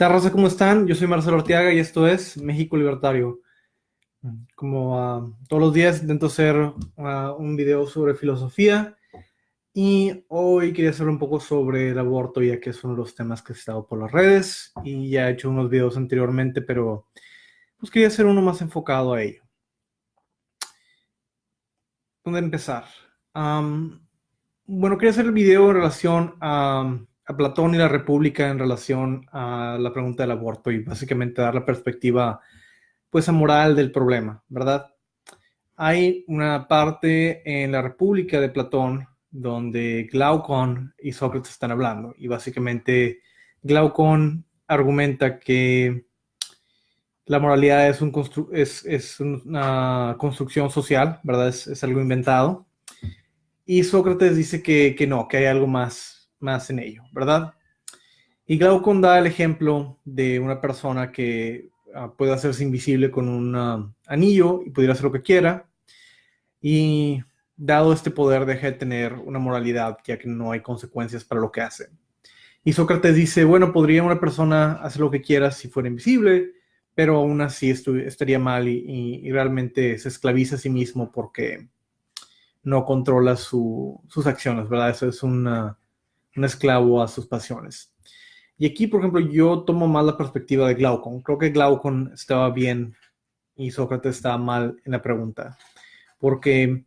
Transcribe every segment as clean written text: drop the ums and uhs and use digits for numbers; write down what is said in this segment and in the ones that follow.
¿Qué tal, raza? ¿Cómo están? Yo soy Marcelo Arteaga y esto es México Libertario. Como todos los días intento hacer un video sobre filosofía y hoy quería hacer un poco sobre el aborto, ya que es uno de los temas que he estado por las redes y ya he hecho unos videos anteriormente, pero pues quería hacer uno más enfocado a ello. ¿Dónde empezar? Bueno, quería hacer el video en relación a Platón y la República en relación a la pregunta del aborto y básicamente dar la perspectiva pues amoral del problema, ¿verdad? Hay una parte en la República de Platón donde Glaucón y Sócrates están hablando y básicamente Glaucón argumenta que la moralidad es una construcción social, ¿verdad? Es algo inventado. Y Sócrates dice que no, que hay algo más en ello, ¿verdad? Y Glaucon da el ejemplo de una persona que puede hacerse invisible con un anillo y pudiera hacer lo que quiera. Y dado este poder deja de tener una moralidad, ya que no hay consecuencias para lo que hace. Y Sócrates dice, bueno, podría una persona hacer lo que quiera si fuera invisible, pero aún así estaría mal y realmente se esclaviza a sí mismo porque no controla sus acciones, ¿verdad? Eso es un esclavo a sus pasiones. Y aquí, por ejemplo, yo tomo más la perspectiva de Glaucon. Creo que Glaucon estaba bien y Sócrates estaba mal en la pregunta. Porque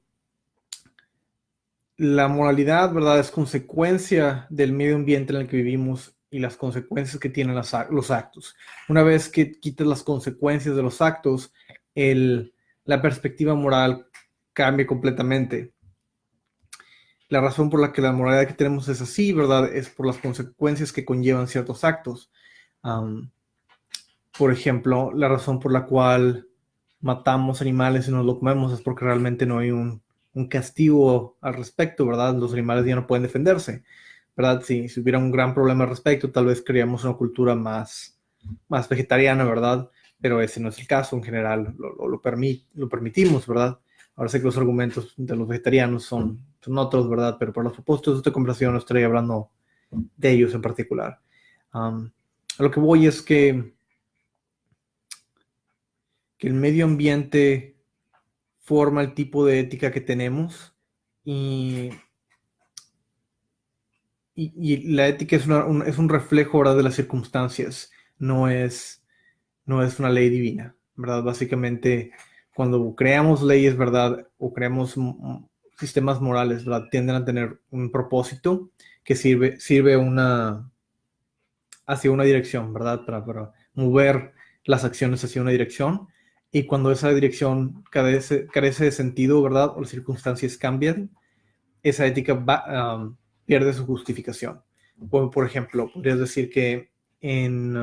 la moralidad, ¿verdad?, es consecuencia del medio ambiente en el que vivimos y las consecuencias que tienen los actos. Una vez que quitas las consecuencias de los actos, la perspectiva moral cambia completamente. La razón por la que la moralidad que tenemos es así, ¿verdad?, es por las consecuencias que conllevan ciertos actos. Por ejemplo, la razón por la cual matamos animales y nos lo comemos es porque realmente no hay un castigo al respecto, ¿verdad? Los animales ya no pueden defenderse, ¿verdad? Si hubiera un gran problema al respecto, tal vez crearíamos una cultura más vegetariana, ¿verdad? Pero ese no es el caso, en general lo permitimos, ¿verdad? Ahora sé que los argumentos de los vegetarianos son otros, ¿verdad? Pero por los propósitos de esta conversación no estoy hablando de ellos en particular. A lo que voy es que el medio ambiente forma el tipo de ética que tenemos y, y la ética es un reflejo, ¿verdad?, de las circunstancias, no es una ley divina, ¿verdad? Básicamente, cuando creamos leyes, ¿verdad?, o creamos sistemas morales, ¿verdad?, tienden a tener un propósito que sirve hacia una dirección, ¿verdad? Para mover las acciones hacia una dirección. Y cuando esa dirección carece de sentido, ¿verdad? O las circunstancias cambian, esa ética pierde su justificación. Por ejemplo, podrías decir que en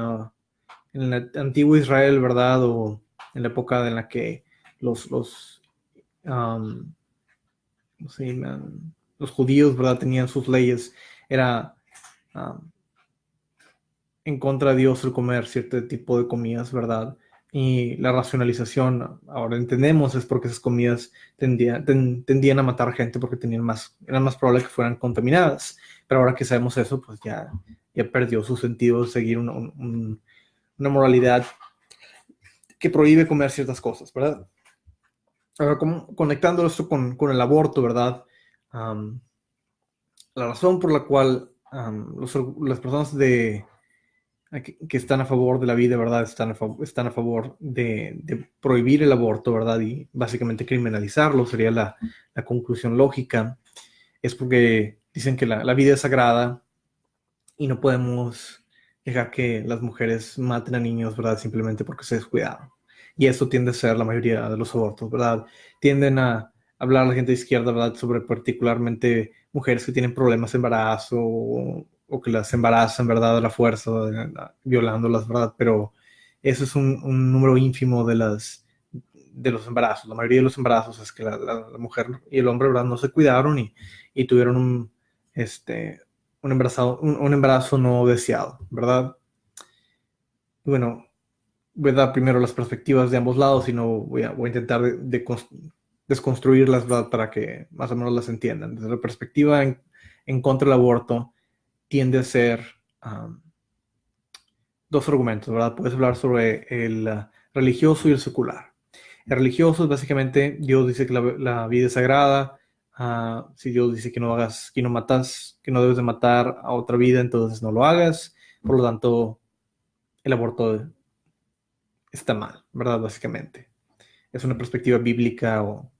el antiguo Israel, ¿verdad? O en la época en la que um, no sé, los judíos, ¿verdad?, tenían sus leyes, era en contra de Dios el comer cierto tipo de comidas, ¿verdad? Y la racionalización, ahora entendemos, es porque esas comidas tendían a matar gente porque eran más probable que fueran contaminadas. Pero ahora que sabemos eso, pues ya perdió su sentido de seguir una moralidad que prohíbe comer ciertas cosas, ¿verdad? Ahora, conectando esto con el aborto, ¿verdad? La razón por la cual las personas que están a favor de la vida, ¿verdad? Están a favor de prohibir el aborto, ¿verdad? Y básicamente criminalizarlo sería la conclusión lógica. Es porque dicen que la vida es sagrada y no podemos dejar que las mujeres maten a niños, ¿verdad? Simplemente porque se descuidaron. Y eso tiende a ser la mayoría de los abortos, ¿verdad? Tienden a hablar a la gente de izquierda, ¿verdad?, sobre particularmente mujeres que tienen problemas de embarazo o que las embarazan, ¿verdad?, a la fuerza, violándolas, ¿verdad? Pero eso es un número ínfimo de los embarazos. La mayoría de los embarazos es que la mujer y el hombre, ¿verdad?, no se cuidaron y tuvieron un embarazo no deseado, ¿verdad? Bueno, voy a dar primero las perspectivas de ambos lados y no voy a intentar desconstruirlas, ¿verdad?, para que más o menos las entiendan. Desde la perspectiva en contra del aborto tiende a ser dos argumentos, ¿verdad? Puedes hablar sobre el religioso y el secular. El religioso es básicamente, Dios dice que la vida es sagrada. Si Dios dice que no hagas, que no matas, que no debes de matar a otra vida, entonces no lo hagas. Por lo tanto, el aborto está mal, ¿verdad? Básicamente. Es una perspectiva bíblica o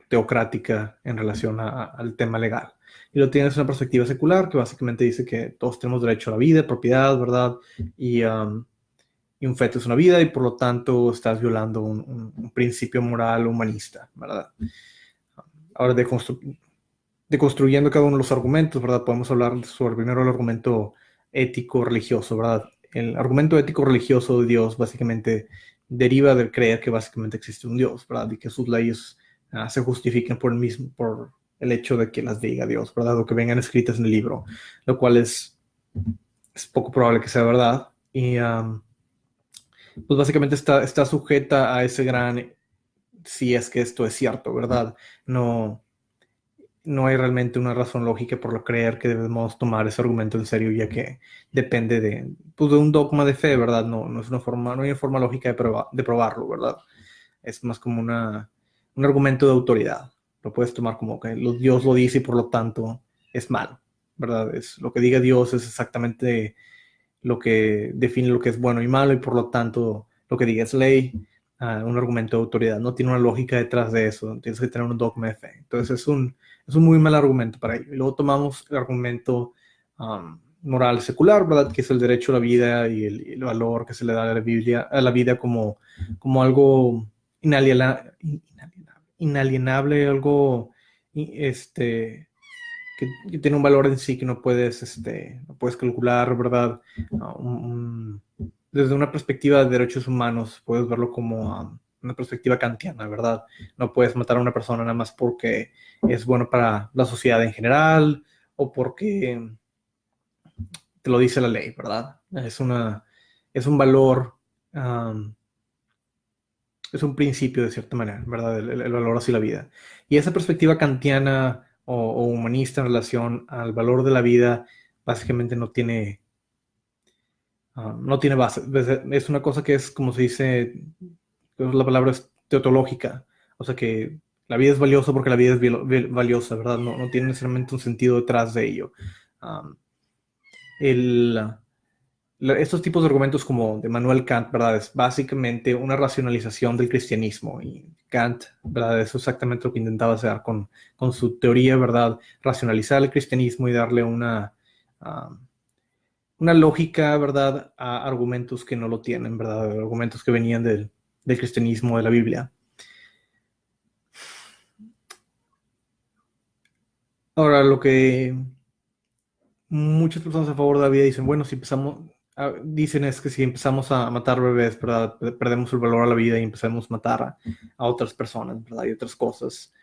teocrática en relación al tema legal. Y lo tienes una perspectiva secular que básicamente dice que todos tenemos derecho a la vida, propiedad, ¿verdad? Y un feto es una vida y por lo tanto estás violando un principio moral humanista, ¿verdad? Ahora, deconstruyendo cada uno de los argumentos, ¿verdad? Podemos hablar sobre primero el argumento ético-religioso, ¿verdad? El argumento ético-religioso de Dios básicamente deriva del creer que básicamente existe un Dios, ¿verdad? Y que sus leyes se justifiquen por el hecho de que las diga Dios, ¿verdad? O que vengan escritas en el libro, lo cual es poco probable que sea verdad. Y pues básicamente está sujeta a ese gran, si es que esto es cierto, ¿verdad? No hay realmente una razón lógica por lo creer que debemos tomar ese argumento en serio, ya que depende pues de un dogma de fe, ¿verdad? No es una forma, no hay una forma lógica de probarlo, ¿verdad? Es más como un argumento de autoridad. Lo puedes tomar como que Dios lo dice y por lo tanto es malo, ¿verdad? Lo que diga Dios es exactamente lo que define lo que es bueno y malo y por lo tanto lo que diga es ley. Un argumento de autoridad. No tiene una lógica detrás de eso. Tienes que tener un dogma de fe. Entonces es un muy mal argumento para ello. Y luego tomamos el argumento moral secular, ¿verdad? Que es el derecho a la vida y el valor que se le da a la Biblia, a la vida como algo inalienable, algo que tiene un valor en sí que no puedes calcular, ¿verdad? Desde una perspectiva de derechos humanos, puedes verlo como una perspectiva kantiana, ¿verdad? No puedes matar a una persona nada más porque es bueno para la sociedad en general o porque te lo dice la ley, ¿verdad? Es un valor, um, es un principio de cierta manera, ¿verdad? El valor hacia la vida. Y esa perspectiva kantiana o humanista en relación al valor de la vida básicamente no tiene base. Es una cosa que es, como se dice, la palabra es teotológica. O sea que la vida es valiosa porque la vida es valiosa, ¿verdad? No tiene necesariamente un sentido detrás de ello. Um, el, Estos tipos de argumentos como de Manuel Kant, ¿verdad? Es básicamente una racionalización del cristianismo. Y Kant, ¿verdad? Eso es exactamente lo que intentaba hacer con su teoría, ¿verdad? Racionalizar el cristianismo y darle una lógica, ¿verdad? A argumentos que no lo tienen, ¿verdad? Argumentos que venían del cristianismo, de la Biblia. Ahora, lo que muchas personas a favor de la vida dicen, bueno, dicen es que si empezamos a matar bebés, ¿verdad? Perdemos el valor a la vida y empezamos a matar a otras personas, ¿verdad? Y otras cosas.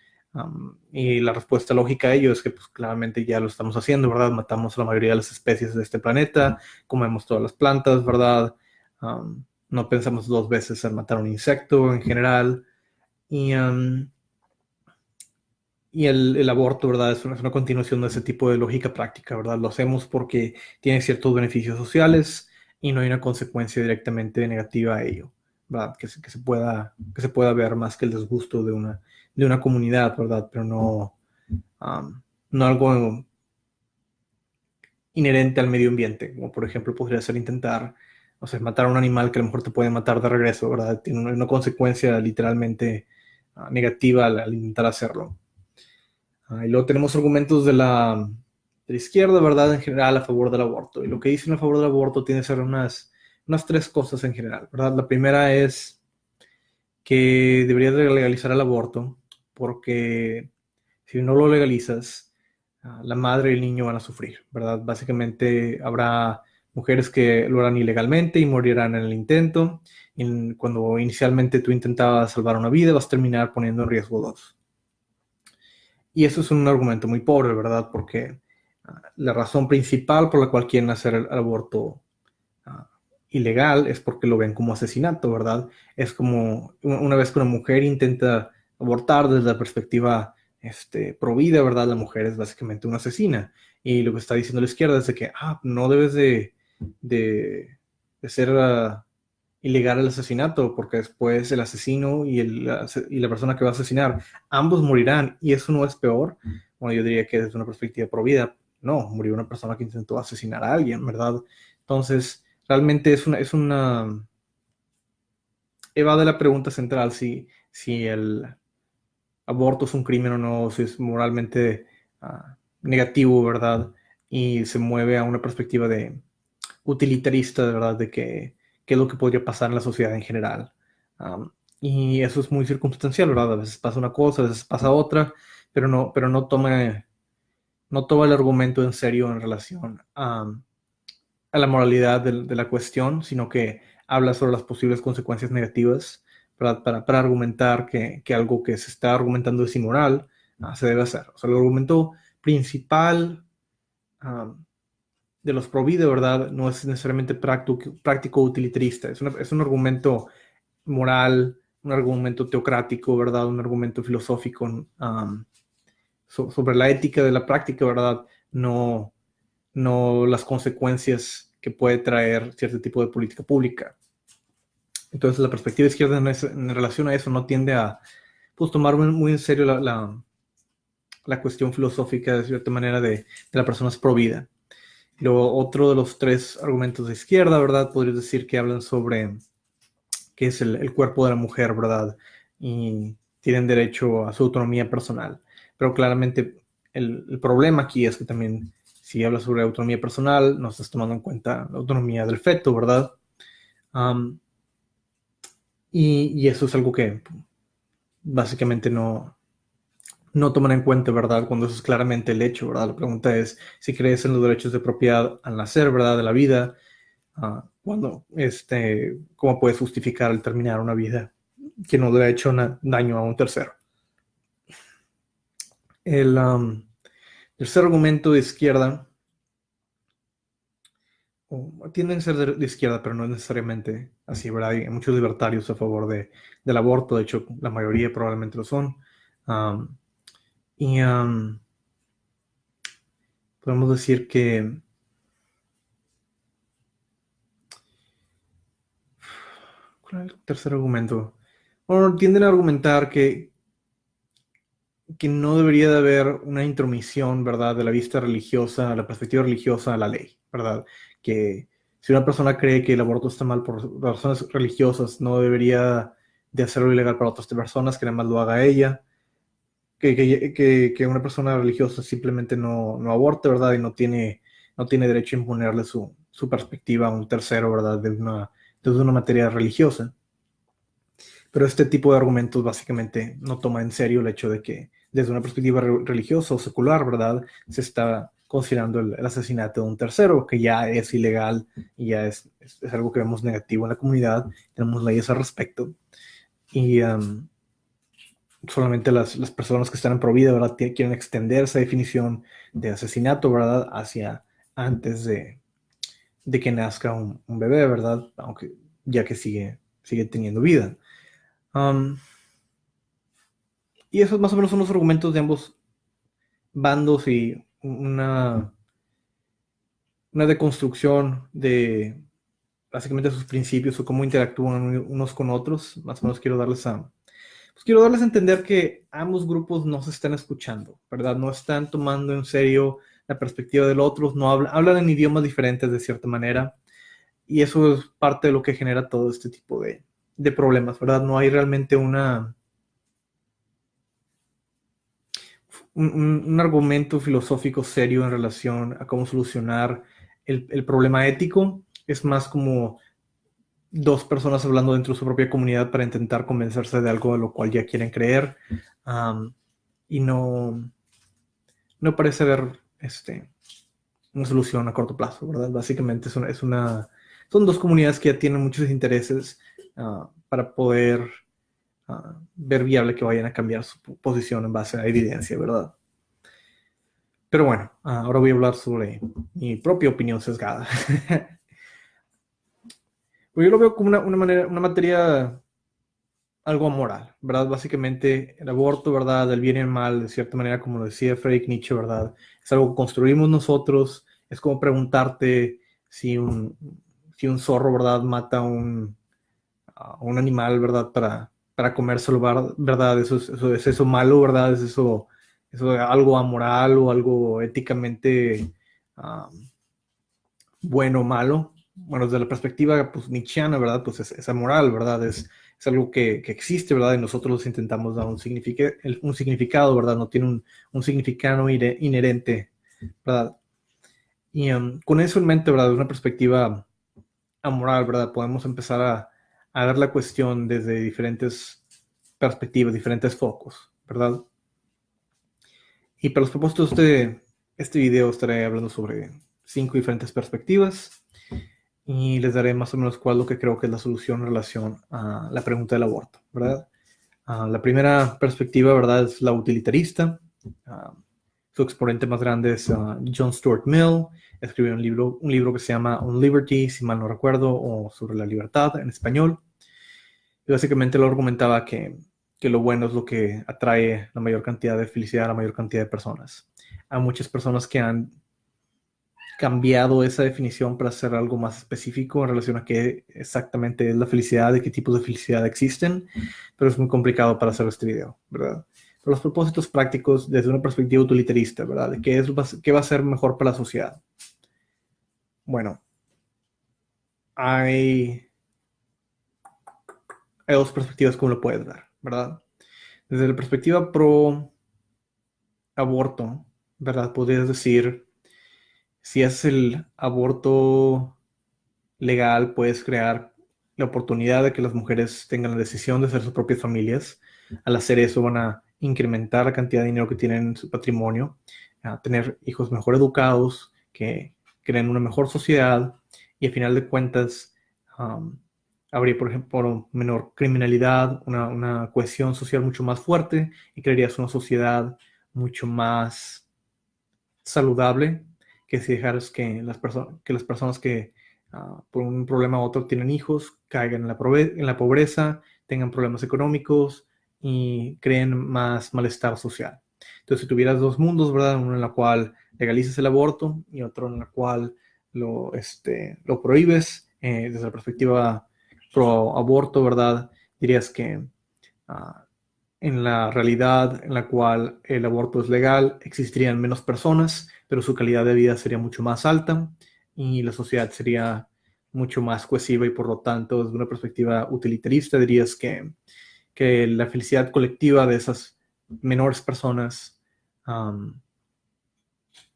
Y la respuesta lógica a ello es que pues claramente ya lo estamos haciendo, ¿verdad? Matamos a la mayoría de las especies de este planeta, comemos todas las plantas, ¿verdad? No pensamos dos veces en matar un insecto en general. Y, el aborto, ¿verdad? Es una continuación de ese tipo de lógica práctica, ¿verdad? Lo hacemos porque tiene ciertos beneficios sociales y no hay una consecuencia directamente negativa a ello, ¿verdad? Que se pueda ver más que el disgusto de una comunidad, ¿verdad? Pero no algo inherente al medio ambiente, como por ejemplo podría ser intentar, o sea, matar a un animal que a lo mejor te puede matar de regreso, ¿verdad? Tiene una consecuencia literalmente negativa al intentar hacerlo. Y luego tenemos argumentos de la izquierda, ¿verdad? En general a favor del aborto. Y lo que dicen a favor del aborto tiene que ser unas tres cosas en general, ¿verdad? La primera es que deberías de legalizar el aborto porque si no lo legalizas, la madre y el niño van a sufrir, ¿verdad? Básicamente habrá mujeres que lo harán ilegalmente y morirán en el intento. Y cuando inicialmente tú intentabas salvar una vida, vas a terminar poniendo en riesgo dos. Y eso es un argumento muy pobre, ¿verdad? Porque la razón principal por la cual quieren hacer el aborto uh, ilegal es porque lo ven como asesinato, ¿verdad? Es como una vez que una mujer intenta abortar desde la perspectiva pro vida, ¿verdad? La mujer es básicamente una asesina. Y lo que está diciendo la izquierda es de que no debes de ser ilegal el asesinato, porque después el asesino y la persona que va a asesinar, ambos morirán, y eso no es peor. Bueno, yo diría que desde una perspectiva pro vida, no, murió una persona que intentó asesinar a alguien, ¿verdad? Entonces, realmente evade la pregunta central si el aborto es un crimen o no, si es moralmente negativo, ¿verdad? Y se mueve a una perspectiva de utilitarista, de verdad, de qué es lo que podría pasar en la sociedad en general. Um, y eso es muy circunstancial, ¿verdad? A veces pasa una cosa, a veces pasa otra, pero no toma el argumento en serio en relación a la moralidad de la cuestión, sino que habla sobre las posibles consecuencias negativas para argumentar que algo que se está argumentando es inmoral, se debe hacer. O sea, el argumento principal um, de los pro vida, ¿verdad? No es necesariamente práctico utilitarista, es un argumento moral, un argumento teocrático, ¿verdad? Un argumento filosófico sobre la ética de la práctica, ¿verdad? No, no las consecuencias que puede traer cierto tipo de política pública. Entonces, la perspectiva izquierda en relación a eso no tiende a pues, tomar muy en serio la cuestión filosófica, de cierta manera, de las personas pro vida. Luego, otro de los tres argumentos de izquierda, ¿verdad? Podrías decir que hablan sobre qué es el cuerpo de la mujer, ¿verdad? Y tienen derecho a su autonomía personal. Pero claramente el problema aquí es que también si hablas sobre autonomía personal, no estás tomando en cuenta la autonomía del feto, ¿verdad? Um, y eso es algo que básicamente no toman en cuenta, ¿verdad? Cuando eso es claramente el hecho, ¿verdad? La pregunta es si crees en los derechos de propiedad al nacer, ¿verdad? De la vida, ¿cómo puedes justificar el terminar una vida que no le ha hecho daño a un tercero? El tercer argumento de izquierda, tienden a ser de izquierda, pero no necesariamente así, ¿verdad? Hay muchos libertarios a favor del aborto, de hecho, la mayoría probablemente lo son. Um, y podemos decir que ¿cuál es el tercer argumento? Bueno, tienden a argumentar que no debería de haber una intromisión, ¿verdad? De la vista religiosa, la perspectiva religiosa a la ley, ¿verdad? Que si una persona cree que el aborto está mal por razones religiosas, no debería de hacerlo ilegal para otras personas, que nada más lo haga ella. Que una persona religiosa simplemente no aborte, ¿verdad? Y no tiene derecho a imponerle su perspectiva a un tercero, ¿verdad? De una materia religiosa. Pero este tipo de argumentos básicamente no toma en serio el hecho de que desde una perspectiva religiosa o secular, ¿verdad? Se está considerando el asesinato de un tercero, que ya es ilegal y ya es algo que vemos negativo en la comunidad. Tenemos leyes al respecto. Y solamente las personas que están en pro vida, ¿verdad? Quieren extender esa definición de asesinato, ¿verdad? Hacia antes de que nazca un bebé, ¿verdad? Aunque ya que sigue teniendo vida. Y esos más o menos son los argumentos de ambos bandos y una deconstrucción de básicamente sus principios o cómo interactúan unos con otros. Más o menos quiero darles a entender que ambos grupos no se están escuchando, ¿verdad? No están tomando en serio la perspectiva del otro, no hablan en idiomas diferentes de cierta manera, y eso es parte de lo que genera todo este tipo de problemas, ¿verdad? No hay realmente un argumento filosófico serio en relación a cómo solucionar el problema ético. Es más como dos personas hablando dentro de su propia comunidad para intentar convencerse de algo de lo cual ya quieren creer. Y no parece haber una solución a corto plazo, ¿verdad? Básicamente son dos comunidades que ya tienen muchos intereses para poder ver viable que vayan a cambiar su posición en base a evidencia, ¿verdad? Pero bueno, ahora voy a hablar sobre mi propia opinión sesgada. Pues yo lo veo como una materia algo amoral, ¿verdad? Básicamente el aborto, ¿verdad? El bien y el mal, de cierta manera, como lo decía Friedrich Nietzsche, ¿verdad? Es algo que construimos nosotros, es como preguntarte si si un zorro, ¿verdad?, mata a un animal, ¿verdad?, para comérselo, ¿verdad? Es eso malo, ¿verdad? Eso algo amoral o algo éticamente bueno o malo. Bueno, desde la perspectiva pues, nietzscheana, ¿verdad? Pues es amoral, ¿verdad? Es algo que existe, ¿verdad? Y nosotros intentamos dar un significado, ¿verdad? No tiene un significado inherente, ¿verdad? Y con eso en mente, ¿verdad? De una perspectiva amoral, ¿verdad? Podemos empezar a ver la cuestión desde diferentes perspectivas, diferentes focos, ¿verdad? Y para los propósitos de este video estaré hablando sobre 5 diferentes perspectivas y les daré más o menos cuál es lo que creo que es la solución en relación a la pregunta del aborto, ¿verdad? La primera perspectiva, ¿verdad?, es la utilitarista. Su exponente más grande es John Stuart Mill. Escribió un libro que se llama On Liberty, si mal no recuerdo, o sobre la libertad en español. Y básicamente lo argumentaba que lo bueno es lo que atrae la mayor cantidad de felicidad a la mayor cantidad de personas. Hay muchas personas que han cambiado esa definición para hacer algo más específico en relación a qué exactamente es la felicidad y qué tipos de felicidad existen, pero es muy complicado para hacer este video, ¿verdad? Pero los propósitos prácticos desde una perspectiva utilitarista, ¿verdad? De qué va a ser mejor para la sociedad. Bueno, hay dos perspectivas como lo puedes ver, ¿verdad? Desde la perspectiva pro aborto, ¿verdad? Podrías decir, si es el aborto legal, puedes crear la oportunidad de que las mujeres tengan la decisión de hacer sus propias familias. Al hacer eso van a incrementar la cantidad de dinero que tienen en su patrimonio, a tener hijos mejor educados, que creen una mejor sociedad y al final de cuentas habría, por ejemplo, menor criminalidad, una cohesión social mucho más fuerte y crearías una sociedad mucho más saludable que si dejaras que las personas que por un problema u otro tienen hijos caigan en la pobreza, tengan problemas económicos y creen más malestar social. Entonces, si tuvieras dos mundos, ¿verdad? Uno en el cual legalizas el aborto y otro en el cual lo prohíbes, desde la perspectiva pro aborto, ¿verdad? Dirías que uh, en la realidad en la cual el aborto es legal, existirían menos personas, pero su calidad de vida sería mucho más alta y la sociedad sería mucho más cohesiva y por lo tanto, desde una perspectiva utilitarista, dirías que la felicidad colectiva de esas menores personas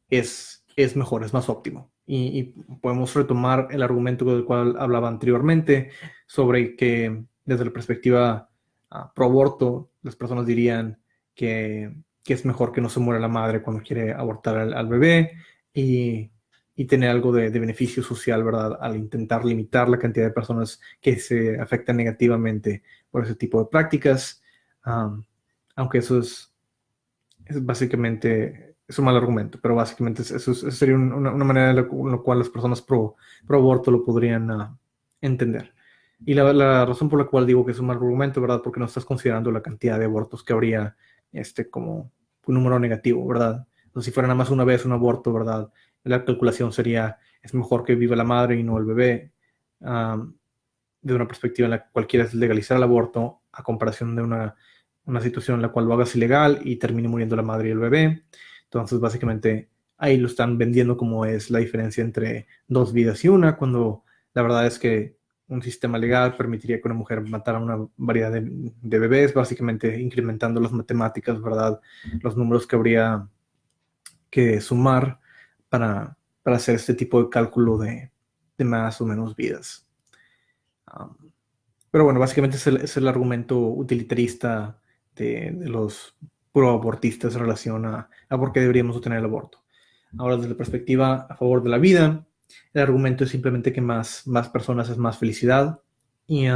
es mejor, es más óptimo. Y podemos retomar el argumento del cual hablaba anteriormente sobre que desde la perspectiva pro aborto, las personas dirían que es mejor que no se muera la madre cuando quiere abortar al bebé y tener algo de beneficio social, ¿verdad? Al intentar limitar la cantidad de personas que se afectan negativamente por ese tipo de prácticas, aunque es básicamente, es un mal argumento, pero básicamente eso sería una manera en la cual las personas pro aborto lo podrían entender. Y la razón por la cual digo que es un mal argumento, ¿verdad? Porque no estás considerando la cantidad de abortos que habría como un número negativo, ¿verdad? O si fuera nada más una vez un aborto, ¿verdad? La calculación sería, es mejor que viva la madre y no el bebé, de una perspectiva en la cual quieres legalizar el aborto a comparación de una situación en la cual lo hagas ilegal y termine muriendo la madre y el bebé. Entonces, básicamente, ahí lo están vendiendo como es la diferencia entre dos vidas y una, cuando la verdad es que un sistema legal permitiría que una mujer matara una variedad de bebés, básicamente incrementando las matemáticas, ¿verdad? Los números que habría que sumar para hacer este tipo de cálculo de más o menos vidas. Pero bueno, básicamente es el argumento utilitarista de los pro-abortistas en relación a por qué deberíamos obtener el aborto. Ahora, desde la perspectiva a favor de la vida, el argumento es simplemente que más personas es más felicidad y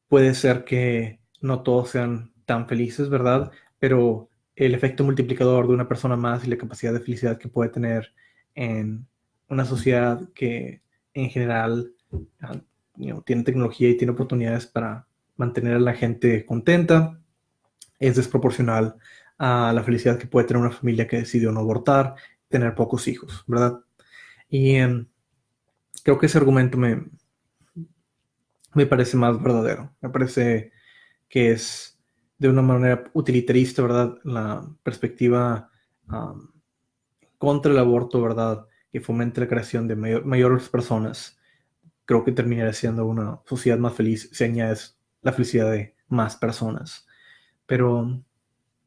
puede ser que no todos sean tan felices, ¿verdad? Pero el efecto multiplicador de una persona más y la capacidad de felicidad que puede tener en una sociedad que en general tiene tecnología y tiene oportunidades para mantener a la gente contenta, es desproporcional a la felicidad que puede tener una familia que decidió no abortar, tener pocos hijos, ¿verdad? Y Creo que ese argumento me parece más verdadero. Me parece que es de una manera utilitarista, ¿verdad? La perspectiva um, contra el aborto, ¿verdad? Que fomente la creación de mayores personas. Creo que terminaría siendo una sociedad más feliz si añades la felicidad de más personas. Pero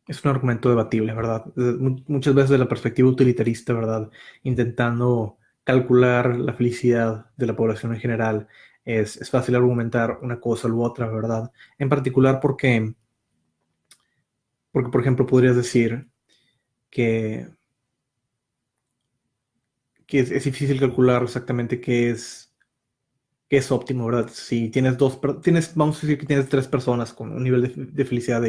es un argumento debatible, ¿verdad? Muchas veces de la perspectiva utilitarista, ¿verdad? Intentando calcular la felicidad de la población en general, es fácil argumentar una cosa u otra, ¿verdad? En particular porque por ejemplo, podrías decir que, que es difícil calcular exactamente qué es óptimo, ¿verdad? Si tienes vamos a decir que tienes tres personas con un nivel de felicidad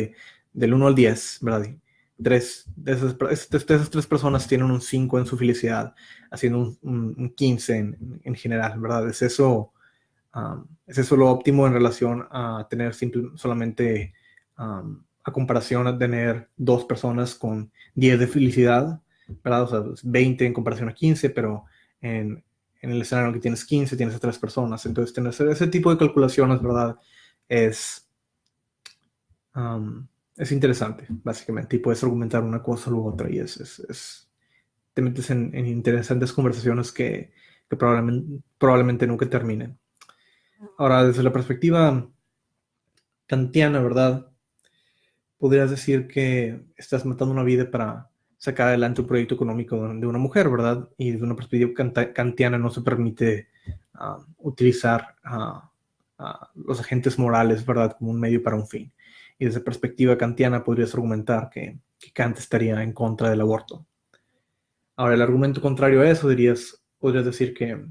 del 1 al 10, ¿verdad? Y de esas tres personas tienen un 5 en su felicidad, haciendo un 15 en general, ¿verdad? ¿Es eso lo óptimo en relación a tener solamente, a comparación a tener dos personas con 10 de felicidad, ¿verdad? O sea, 20 en comparación a 15, pero en el escenario en que tienes 15, tienes a tres personas. Entonces, tener ese tipo de calculaciones, ¿verdad? Es, um, es interesante, básicamente, y puedes argumentar una cosa u otra, y te metes en interesantes conversaciones que probablemente nunca terminen. Ahora, desde la perspectiva kantiana, ¿verdad? Podrías decir que estás matando una vida para sacar adelante un proyecto económico de una mujer, ¿verdad? Y desde una perspectiva kantiana no se permite utilizar los agentes morales, ¿verdad? Como un medio para un fin. Y desde perspectiva kantiana podrías argumentar que Kant estaría en contra del aborto. Ahora, el argumento contrario a eso podrías decir que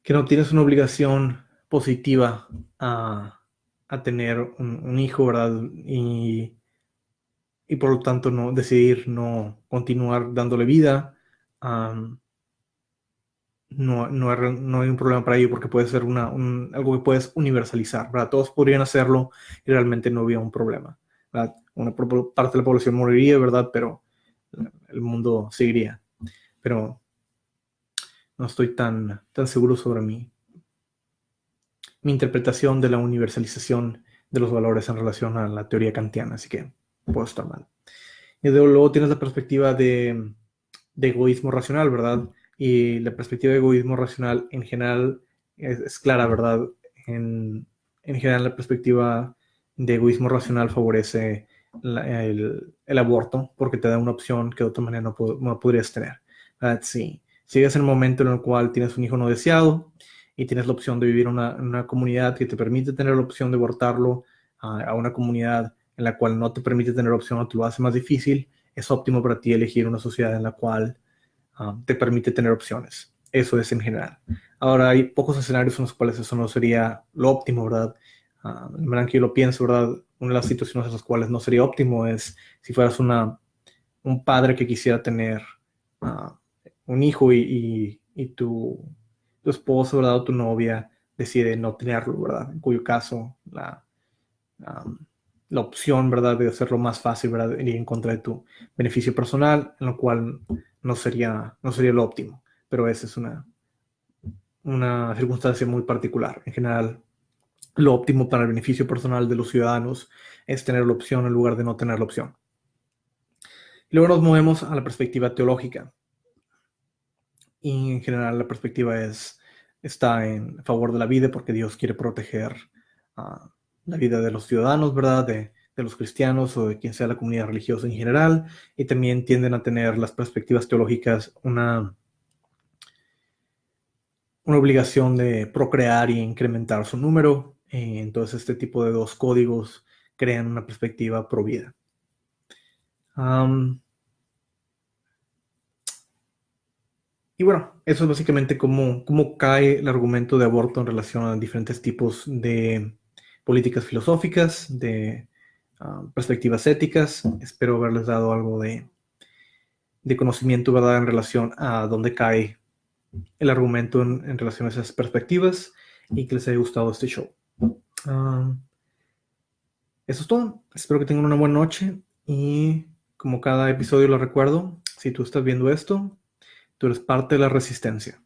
no tienes una obligación positiva a tener un hijo, ¿verdad? Y por lo tanto no decidir no continuar dándole vida. um, no hay un problema para ello porque puede ser algo que puedes universalizar, ¿verdad? Todos podrían hacerlo y realmente no había un problema, ¿verdad? Una parte de la población moriría, ¿verdad? Pero el mundo seguiría. Pero no estoy tan seguro sobre mi interpretación de la universalización de los valores en relación a la teoría kantiana, así que puedo estar mal. Y luego tienes la perspectiva de egoísmo racional, ¿verdad? Y la perspectiva de egoísmo racional en general es clara, ¿verdad? En general la perspectiva de egoísmo racional favorece el aborto porque te da una opción que de otra manera no podrías tener, ¿verdad? Si llegas en el momento en el cual tienes un hijo no deseado y tienes la opción de vivir en una comunidad que te permite tener la opción de abortarlo, a una comunidad en la cual no te permite tener opción o te lo hace más difícil, es óptimo para ti elegir una sociedad en la cual te permite tener opciones. Eso es en general. Ahora, hay pocos escenarios en los cuales eso no sería lo óptimo, ¿verdad? De manera que yo lo pienso, ¿verdad? Una de las situaciones en las cuales no sería óptimo es si fueras un padre que quisiera tener uh, un hijo y tu esposo, ¿verdad? O tu novia decide no tenerlo, ¿verdad? En cuyo caso um, la opción, ¿verdad? De hacerlo más fácil, ¿verdad? Ir en contra de tu beneficio personal, en lo cual no sería lo óptimo. Pero esa es una circunstancia muy particular. En general, lo óptimo para el beneficio personal de los ciudadanos es tener la opción en lugar de no tener la opción. Y luego nos movemos a la perspectiva teológica. Y en general la perspectiva está en favor de la vida porque Dios quiere proteger la vida de los ciudadanos, ¿verdad? De los cristianos o de quien sea la comunidad religiosa en general. Y también tienden a tener las perspectivas teológicas una obligación de procrear y incrementar su número. Entonces este tipo de dos códigos crean una perspectiva pro vida. Y bueno, eso es básicamente cómo cae el argumento de aborto en relación a diferentes tipos de políticas filosóficas, de perspectivas éticas. Espero haberles dado algo de conocimiento, ¿verdad?, en relación a dónde cae el argumento en relación a esas perspectivas y que les haya gustado este show. Eso es todo. Espero que tengan una buena noche y como cada episodio lo recuerdo, si tú estás viendo esto, tú eres parte de la resistencia.